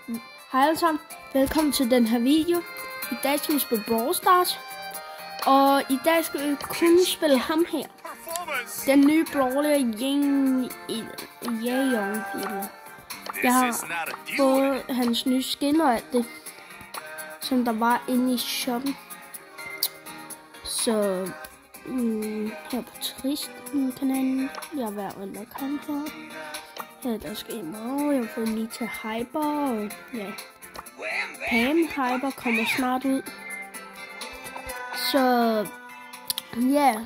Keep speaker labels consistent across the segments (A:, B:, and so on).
A: Hej alle sammen, velkommen til den her video. I dag skal vi spille Brawl Stars. Og i dag skal vi kun spille ham her. Den nye brawler Jaeyoung. Jeg har fået hans nye skin og alt det, som der var inde i shoppen. Så her på Trist-kanalen, jeg er ved at unlock ham her. Her der skal i morgen, jeg har fået Nita Hyper, og ja, Pam Hyper kommer snart ud. Så ja,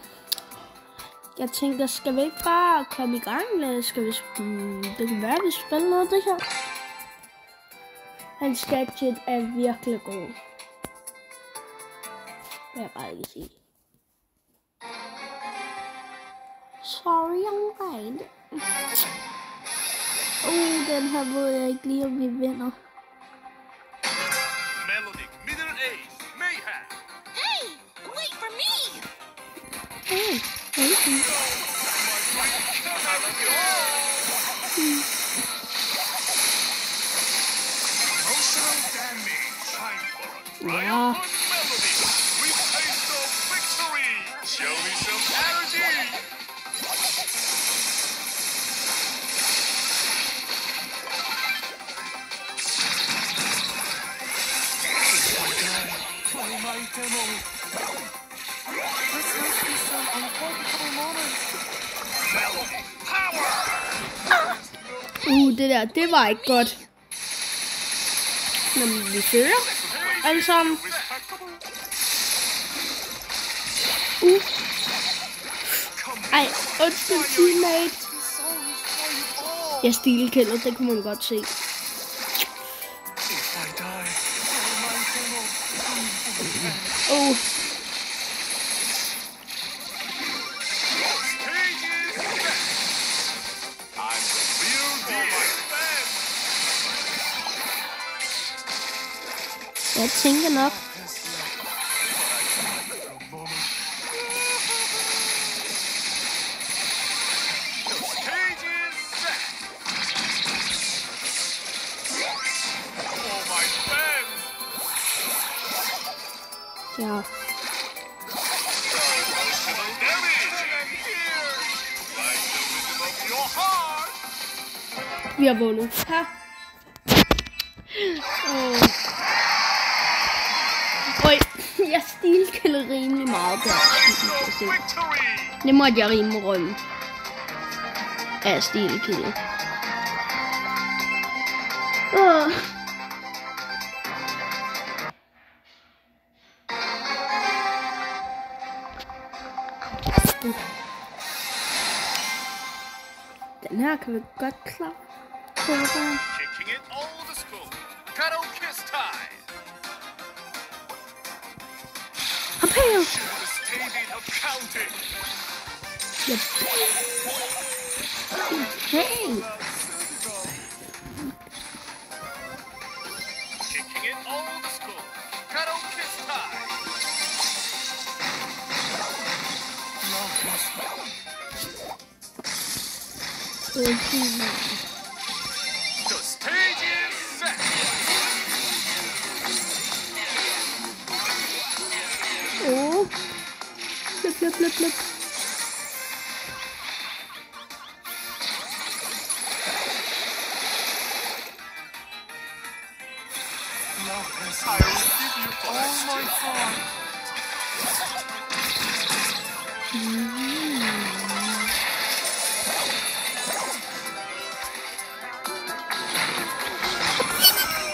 A: jeg tænkte, skal vi ikke bare komme i gang, eller skal vi det kan være, vi spiller noget af det her. Hans gadget er virkelig god. Hvad jeg bare ikke sige. Sorry, I'm right. Den her ved jeg ikke lige, om vi vinder.
B: Melody, middle age, mayhem.
C: Hey, wait for me.
A: Hey, okay.
B: Emotional damage. Time for a triumph
A: Yeah.
B: on Melody. We taste of victory. Show me some energy.
A: Det var ikke godt. Men vi søger alle sammen. Ej, undskyld teammate. Jeg stilkælder, det kunne man godt se. Jeg tænker nok. Ja. Vi har vundet. Her. Oj, jeg stilkælder rimelig meget der. Det måtte jeg rimelig rømme. Af stilkælder. Den her kan vi godt klare.
B: Kicking it old school. Cuddle kiss time.
A: Up here.
B: The staging of counting.
A: Yep. Hey.
B: Kicking it old school. Cuddle kiss time. The stage is set.
A: Flip.
B: I will give you all my heart.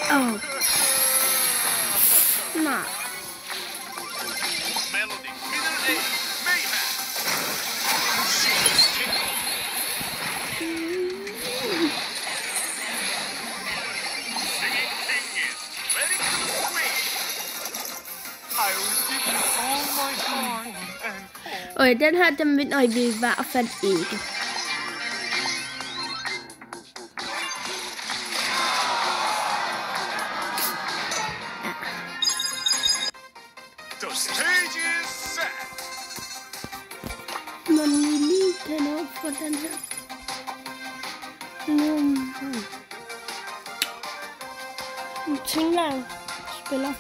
A: Oh. Nah.
B: Melody, middle age, mayhem. Singing king is ready to swing. I will give you all my heart and
A: Og den her, den vinder I i hvert fald ikke.
B: the stage is set.
A: Når vi lige kan op for den her. En Tingland spiller.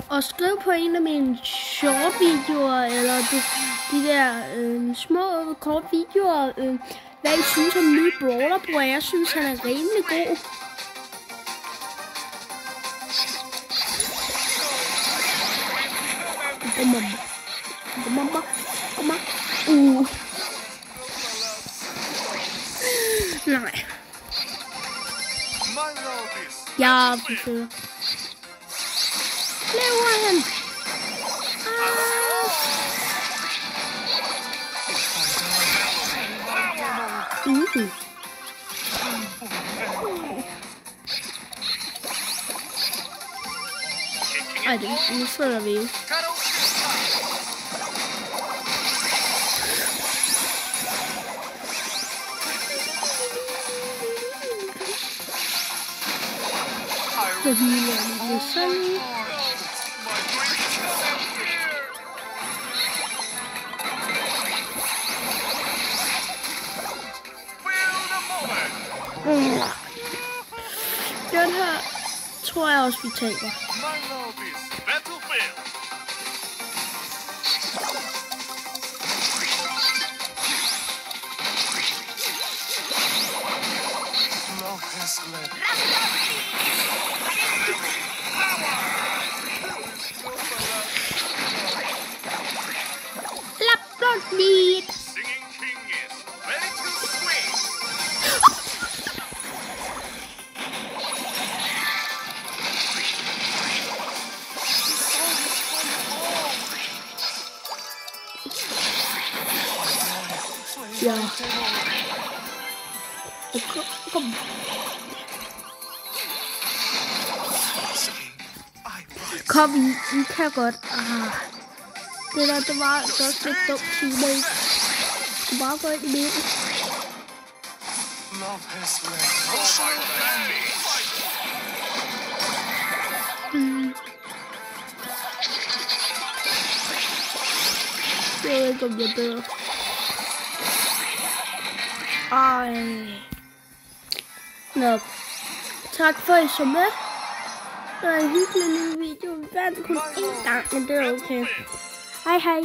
A: Og skriv på en af mine short videoer, eller de der små kort videoer, hvad I synes om nye Brawler Bro. Jeg synes, han er rimelig god. Nej. Ja, for sødt. Lever han? Ej, nu følger vi jo. Så healer vi sådan. Den her tror jeg også, vi taber. Lapblodbeat. Ja. Kom. Kom, I kan godt. Det var også lidt dumt, teammate. Du bare gå ind i midten. Jeg ved ikke, om det er bedre. Ej. Nå. Tak for, at I så med. Det var en hyggelig lille video. Vi vandt kun én gang, men det er okay. Hej hej.